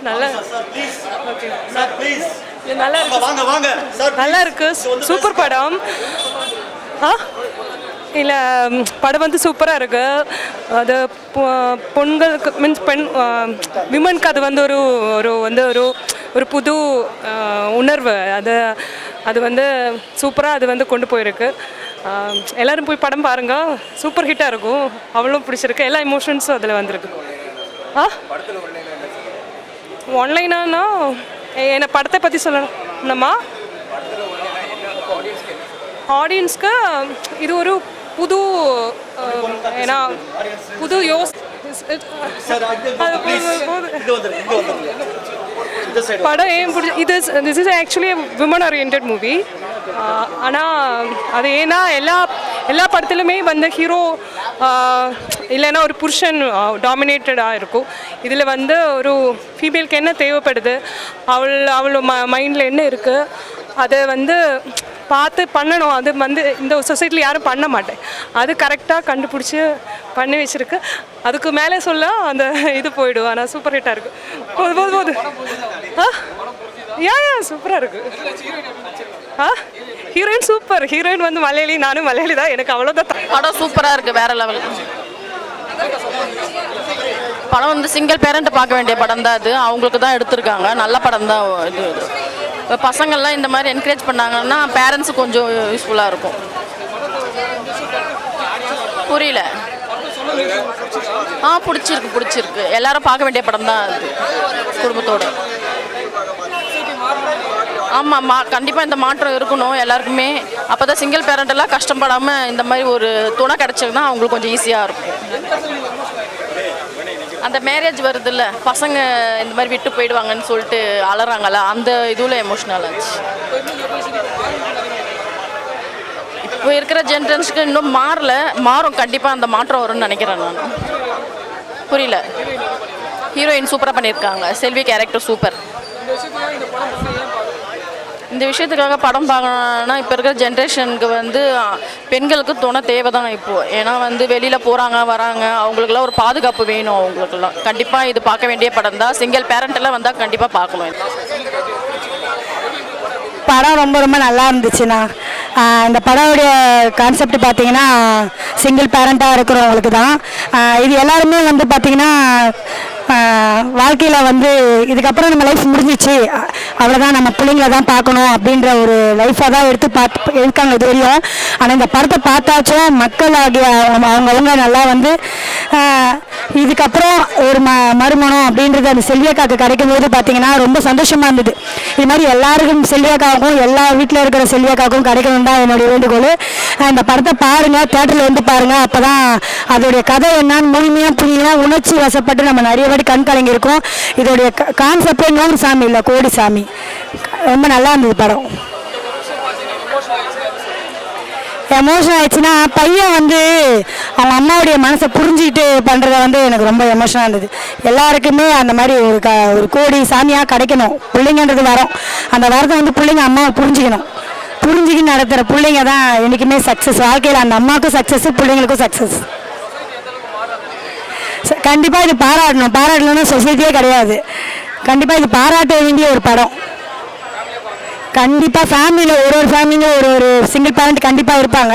நல்லா okay sir please நல்லா இருக்கு வாங்க வாங்க நல்லா இருக்கு சூப்பர் படம் இல்லை படம் வந்து சூப்பராக இருக்குது அது பெண்களுக்கு மீன்ஸ் விமனுக்கு அது வந்து ஒரு புது உணர்வு அது வந்து சூப்பராக அது வந்து கொண்டு போயிருக்கு எல்லோரும் போய் படம் பாருங்கள் சூப்பர் ஹிட்டாக இருக்கும் அவ்வளோ பிடிச்சிருக்கு எல்லா எமோஷன்ஸும் அதில் வந்திருக்கு ஆன்லைனா என்ன படத்தை பற்றி சொல்லணும்மா ஆடியன்ஸ்க்கு இது ஒரு புது ஏன்னா புது படம் ஏன் பிடிச்சி this is actually women orient movie ஆனால் அது ஏன்னா எல்லா படத்துலையுமே வந்து ஹீரோ இல்லைன்னா ஒரு புருஷன் டாமினேட்டடாக இருக்கும் இதில் வந்து ஒரு ஃபீமேலுக்கு என்ன தேவைப்படுது அவளோட மைண்டில் என்ன இருக்குது அதை வந்து பார்த்து பண்ணணும் அது வந்து இந்த சொசைட்டியில் யாரும் பண்ண மாட்டேன் அது கரெக்டாக கண்டுபிடிச்சி பண்ணி வச்சுருக்கு அதுக்கு மேலே சொல்ல அந்த இது போயிடும் ஆனால் சூப்பர் ஹிட்டாக இருக்குது போது ஏன் சூப்பராக இருக்குது ஹீரோயின் சூப்பர் ஹீரோயின் வந்து மலையாளி நானும் மலையாளி தான் எனக்கு அவ்வளோதான் படம் சூப்பராக இருக்குது வேறு லெவல் படம் வந்து சிங்கிள் பேரண்ட் பார்க்க வேண்டிய படம் தான் அது அவங்களுக்கு தான் எடுத்திருக்காங்க நல்ல படம் தான் இது இப்போ பசங்கள்லாம் இந்த மாதிரி என்கரேஜ் பண்ணாங்கன்னா பேரண்ட்ஸுக்கு கொஞ்சம் யூஸ்ஃபுல்லாக இருக்கும் புரியல பிடிச்சிருக்கு எல்லாரும் பார்க்க வேண்டிய படம் தான் அது குடும்பத்தோடு ஆமாம் கண்டிப்பாக இந்த மாற்றம் இருக்கணும் எல்லாருக்குமே அப்போ தான் சிங்கிள் பேரண்டெல்லாம் கஷ்டப்படாமல் இந்த மாதிரி ஒரு துணை கிடச்சதுன்னா அவங்களுக்கு கொஞ்சம் ஈஸியாக இருக்கும் அந்த மேரேஜ் வருது இல்லை பசங்க இந்த மாதிரி விட்டு போயிடுவாங்கன்னு சொல்லிட்டு அலறாங்கல்ல அந்த இதுவில் எமோஷ்னல் ஆச்சு இப்போ இருக்கிற ஜென்ரேஷனுக்கு இன்னும் மாறும் கண்டிப்பாக அந்த மாற்றம் வரும்னு நினைக்கிறேன் நான் புரியல ஹீரோயின் சூப்பராக பண்ணியிருக்காங்க செல்வி கேரக்டர் சூப்பர் இந்த விஷயத்துக்காக படம் பார்க்கணுன்னா இப்போ இருக்கிற ஜென்ரேஷனுக்கு வந்து பெண்களுக்கு துணை தேவை தான் இப்போது ஏன்னா வந்து வெளியில் போகிறாங்க வராங்க அவங்களுக்குலாம் ஒரு பாதுகாப்பு வேணும் அவங்களுக்குலாம் கண்டிப்பாக இது பார்க்க வேண்டிய படம் தான் சிங்கிள் பேரண்ட்டெல்லாம் வந்தால் கண்டிப்பாக பார்க்கணும் படம் ரொம்ப நல்லா இருந்துச்சுண்ணா இந்த படமுடைய கான்செப்ட் பார்த்தீங்கன்னா சிங்கிள் பேரண்ட்டாக இருக்கிறவங்களுக்கு தான் இது எல்லாருமே வந்து பார்த்திங்கன்னா வாழ்க்கையில் வந்து இதுக்கப்புறம் நம்ம லைஃப் முடிஞ்சிச்சு அவ்வளோதான் நம்ம பிள்ளைங்களை தான் பார்க்கணும் அப்படின்ற ஒரு லைஃபாக தான் இருக்காங்க இது வரையும் ஆனால் இந்த படத்தை பார்த்தாச்சும் மக்கள் ஆகிய அவங்கவுங்க நல்லா வந்து இதுக்கப்புறம் ஒரு மறுமணம் அப்படின்றது அந்த செல்வியக்காக்கு கிடைக்கும் போது பார்த்தீங்கன்னா ரொம்ப சந்தோஷமாக இருந்தது இது மாதிரி எல்லாருக்கும் செல்வியக்காவுக்கும் எல்லா வீட்டில் இருக்கிற செல்வியக்காவுக்கும் கிடைக்கணும் தான் என்னுடைய வேண்டுகோள் இந்த படத்தை பாருங்கள் தேட்டரில் வந்து பாருங்கள் அப்போ தான் அதோடைய கதை என்னன்னு முழுமையாக புரியலாம் உணர்ச்சி வசப்பட்டு நம்ம நிறைய வாட்டி கண் கலங்கியிருக்கோம் இதோடைய கான்செப்டே நூறு சாமி இல்லை கோடி சாமி ரொம்ப நல்லா இருந்தது படம் எமோஷன் ஆயிடுச்சுன்னா பையன் வந்து அவங்க அம்மாவுடைய மனசை புரிஞ்சுக்கிட்டு பண்ணுறத வந்து எனக்கு ரொம்ப எமோஷனாக இருந்தது எல்லாருக்குமே அந்த மாதிரி ஒரு கோடி சாமியாக கிடைக்கணும் பிள்ளைங்கன்றது வரோம் அந்த வரத்தை வந்து பிள்ளைங்க அம்மாவை புரிஞ்சுக்கின்னு நடத்துகிற பிள்ளைங்க தான் என்றைக்குமே சக்ஸஸ் வாழ்க்கையில் அந்த அம்மாவுக்கும் சக்ஸஸ் பிள்ளைங்களுக்கும் சக்ஸஸ் கண்டிப்பாக இது பாராட்டணும்னா சொசைட்டியே கிடையாது கண்டிப்பாக இது பாராட்ட வேண்டிய ஒரு படம் கண்டிப்பாக ஃபேமிலியில் ஒரு ஃபேமிலியும் ஒரு சிங்கிள் பேரண்ட் கண்டிப்பாக இருப்பாங்க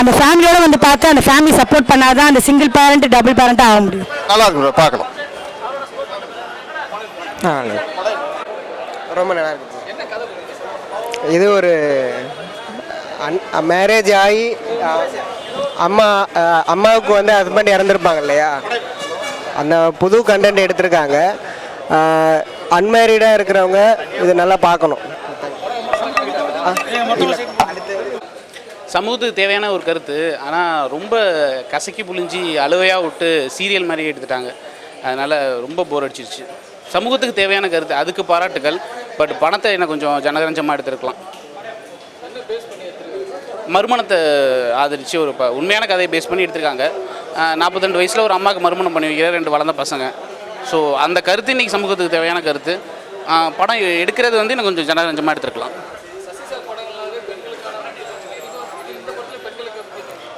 அந்த ஃபேமிலியோடு வந்து பார்த்து அந்த ஃபேமிலி சப்போர்ட் பண்ணாதான் அந்த சிங்கிள் பேரண்ட் டபுள் பேரண்ட்டாக ஆக முடியும் நல்லா இருக்கும் பார்க்கலாம் ரொம்ப நல்லா இருக்கு இது ஒரு மேரேஜ் ஆகி அம்மாவுக்கு வந்து ஹஸ்பண்ட் இறந்துருப்பாங்க இல்லையா அந்த புது கண்டென்ட் எடுத்திருக்காங்க அன்மேரிடாக இருக்கிறவங்க இது நல்லா பார்க்கணும் சமூகத்துக்கு தேவையான ஒரு கருத்து ஆனால் ரொம்ப கசக்கி புழிஞ்சி அழுவையாக விட்டு சீரியல் மாதிரி எடுத்துட்டாங்க அதனால் ரொம்ப போர் அடிச்சிருச்சு சமூகத்துக்கு தேவையான கருத்து அதுக்கு பாராட்டுகள் பட் பணத்தை என்ன கொஞ்சம் ஜனரஞ்சமாக எடுத்துருக்கலாம் மறுமணத்தை ஆதரித்து ஒரு உண்மையான கதையை பேஸ் பண்ணி எடுத்திருக்காங்க 42 வயசில் ஒரு அம்மாவுக்கு மறுமணம் பண்ணி வைக்கிற 2 வளர்ந்த பசங்க ஸோ அந்த கருத்து இன்றைக்கி சமூகத்துக்கு தேவையான கருத்து படம் எடுக்கிறது வந்து இன்னும் கொஞ்சம் ஜனரஞ்சமாக எடுத்துருக்கலாம்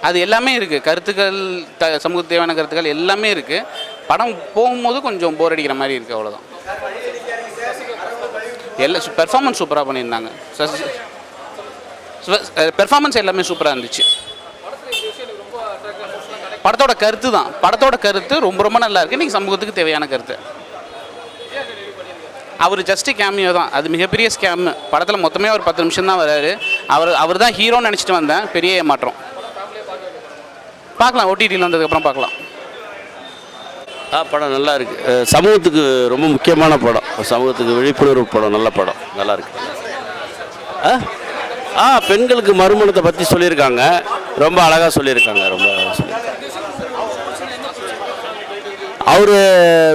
அது எல்லாமே இருக்குது கருத்துக்கள் சமூகத்துக்கு தேவையான கருத்துக்கள் எல்லாமே இருக்குது படம் போகும்போது கொஞ்சம் போர் அடிக்கிற மாதிரி இருக்குது அவ்வளோதான் பெர்ஃபார்மன்ஸ் சூப்பராக பண்ணியிருந்தாங்க. பெர்ஃபார்மன்ஸ் எல்லாமே சூப்பராக இருந்துச்சு. படத்தோட கருத்து ரொம்ப ரொம்ப நல்லா இருக்குது. இன்றைக்கி சமூகத்துக்கு தேவையான கருத்து. அவர் ஜஸ்ட்டு கேமியோ தான், அது மிகப்பெரிய ஸ்கேம். படத்தில் மொத்தமே ஒரு 10 நிமிஷம் தான் வராரு. அவர் தான் ஹீரோன்னு நினச்சிட்டு வந்தேன். பெரிய ஏமாற்றம். பார்க்கலாம், ஓடிடியில் வந்ததுக்கப்புறம் பார்க்கலாம். படம் நல்லா இருக்குது. சமூகத்துக்கு ரொம்ப முக்கியமான படம், சமூகத்துக்கு விழிப்புணர்வு படம். நல்ல படம், நல்லா இருக்கு. பெண்களுக்கு மறுமணத்தை பற்றி சொல்லியிருக்காங்க, ரொம்ப அழகாக சொல்லியிருக்காங்க. ரொம்ப அழகாக சொல்லியிருக்காங்க. அவர்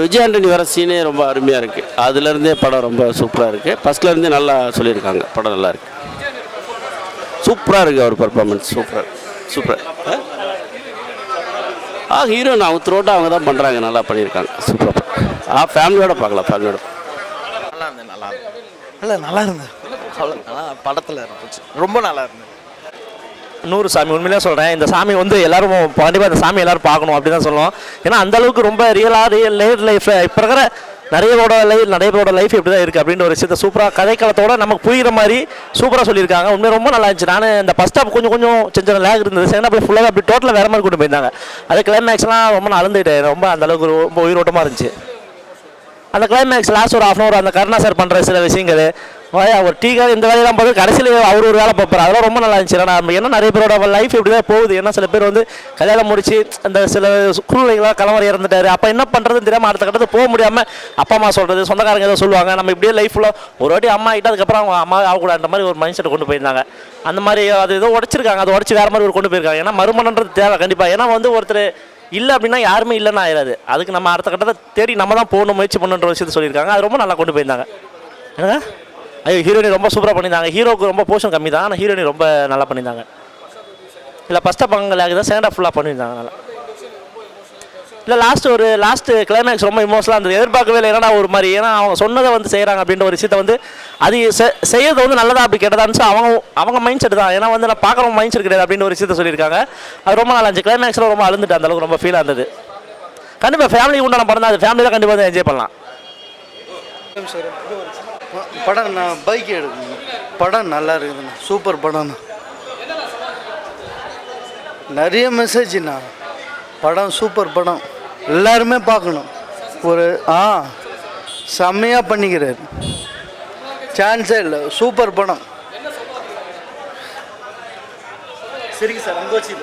விஜய் ஆண்டனி வர சீனே ரொம்ப அருமையாக இருக்குது. அதுலேருந்தே படம் ரொம்ப சூப்பராக இருக்குது. ஃபஸ்ட்லேருந்தே நல்லா சொல்லியிருக்காங்க. படம் நல்லா இருக்குது, சூப்பராக இருக்குது. அவர் பர்ஃபார்மன்ஸ் சூப்பர். ஹீரோயின் அவங்க த்ரோட்டாக அவங்க தான் பண்ணுறாங்க, நல்லா பண்ணியிருக்காங்க. சூப்பராக ஃபேமிலியோட பார்க்கலாம். ஃபேமிலியோட நல்லா இருந்தது. அவ்வளோ நல்லா படத்தில் இருந்துச்சு, ரொம்ப நல்லா இருந்தது. 100 சாமி, உண்மையிலே சொல்கிறேன். இந்த சாமி வந்து எல்லாரும் கண்டிப்பாக இந்த சாமி எல்லோரும் பார்க்கணும் அப்படி தான் சொல்லுவோம். ஏன்னா அந்தளவுக்கு ரொம்ப ரியல் லைஃப்பில் இப்போ இருக்கிற நிறைய பேரோட லைஃப் எப்படி தான் இருக்குது அப்படின்ற ஒரு விஷயத்தை சூப்பராக கதைக்களத்தோட நமக்கு புரிகிற மாதிரி சூப்பராக சொல்லியிருக்காங்க. உண்மையாக ரொம்ப நல்லா இருந்துச்சு. நான் இந்த ஃபஸ்ட் ஹாப் கொஞ்சம் சின்ன லேக் இருந்தது. செகண்ட் ஹாப் ஃபுல்லாக அப்படி டோட்டலாக வேறு மாதிரி கொண்டு போயிருந்தாங்க. அது கிளைமேக்ஸ்லாம் ரொம்ப நான் அழுந்துட்டேன். ரொம்ப அந்தளவுக்கு ரொம்ப உயிரோட்டமாக இருந்துச்சு. அந்த கிளைமேக்ஸ் லாஸ்ட் ஒரு 1/2 hour அந்த கருணா சார் பண்ணுற சில விஷயங்கள், ஒரு டீக்காக இந்த வேலையெல்லாம் பார்த்து கடைசியில் அவர் ஒரு வேலை பார்ப்பார். அதெல்லாம் ரொம்ப நல்லா இருந்துச்சு. நம்ம ஏன்னா நிறைய பேரோட லைஃப் இப்படி தான் போகுது. ஏன்னா சில பேர் வந்து கல்யாணம் முடிச்சு அந்த சில சூழ்நிலைகளாக கலவரம் இறந்துட்டாரு. அப்போ என்ன பண்ணுறதுன்னு தெரியாமல் அடுத்த கட்டத்தை போக முடியாமல் அப்பா அம்மா சொல்கிறது, சொந்தக்காரங்க ஏதோ சொல்லுவாங்க, நம்ம இப்படியே லைஃப்பில் ஒரு வாட்டி அம்மா ஆகிட்டு அதுக்கப்புறம் அவங்க அம்மா ஆகக்கூடாது மாதிரி ஒரு மைண்ட் செட்டை கொண்டு போயிருந்தாங்க. அந்த மாதிரி அது ஏதோ உடச்சிருக்காங்க. அதை உடச்சி வேறு மாதிரி ஒரு கொண்டு போயிருக்காங்க. ஏன்னா மறுமணன்றது தேவை கண்டிப்பாக. ஏன்னா வந்து ஒருத்தர் இல்லை அப்படின்னா யாருமே இல்லைன்னு ஆயிடாது. அதுக்கு நம்ம அடுத்த கட்டத்தை தேடி நம்ம தான் போகணும், முயற்சி பண்ணுன்ற விஷயத்தை சொல்லியிருக்காங்க. அது ரொம்ப நல்லா கொண்டு போயிருந்தாங்க. ஏன்னா ஹீரோயினி ரொம்ப சூப்பராக பண்ணியிருந்தாங்க. ஹீரோக்கு ரொம்ப போர்ஷன் கம்மி தான், ஆனால் ஹீரோயினி ரொம்ப நல்லா பண்ணியிருந்தாங்க. இல்லை ஃபஸ்ட்டு பங்களாக தான் செகண்ட் ஹாஃப் ஃபுல்லாக பண்ணியிருந்தாங்க நல்லா. இல்லை லாஸ்ட்டு கிளைமேக்ஸ் ரொம்ப இமோஷனலாக இருந்தது. எதிர்பார்க்கவே இல்லை. ஏன்னா ஒரு மாதிரி ஏன்னா அவங்க சொன்னதை வந்து செய்கிறாங்க அப்படின்ற ஒரு விஷயத்தை வந்து அது செய்யறது வந்து நல்லதா அப்படி கெட்டதான்னு அவங்க மைண்ட் செட் தான். ஏன்னா வந்து நான் பார்க்குறவங்க மைண்ட் செட் கிடையாது அப்படின்ற ஒரு விஷயத்தை சொல்லியிருக்காங்க. அது ரொம்ப நல்லா இருந்துச்சு. கிளைமேக்ஸில் ரொம்ப அழுந்துட்டு அந்தளவுக்கு ரொம்ப ஃபீலாக இருந்தது. கண்டிப்பாக ஃபேமிலி உண்டான படம் தான். அது ஃபேமிலி தான் கண்டிப்பாக என்ஜாய் பண்ணலாம். படம் நான் பைக் எடுக்கணும். படம் நல்லா இருக்குதுண்ணா, சூப்பர் படம்ண்ணா. நிறைய மெசேஜ்ண்ணா. படம் சூப்பர் படம், எல்லாருமே பார்க்கணும். ஒரு செம்மையாக பண்ணிக்கிறார், சான்ஸே இல்லை. சூப்பர் படம். சரிங்க சார், அங்கே வச்சு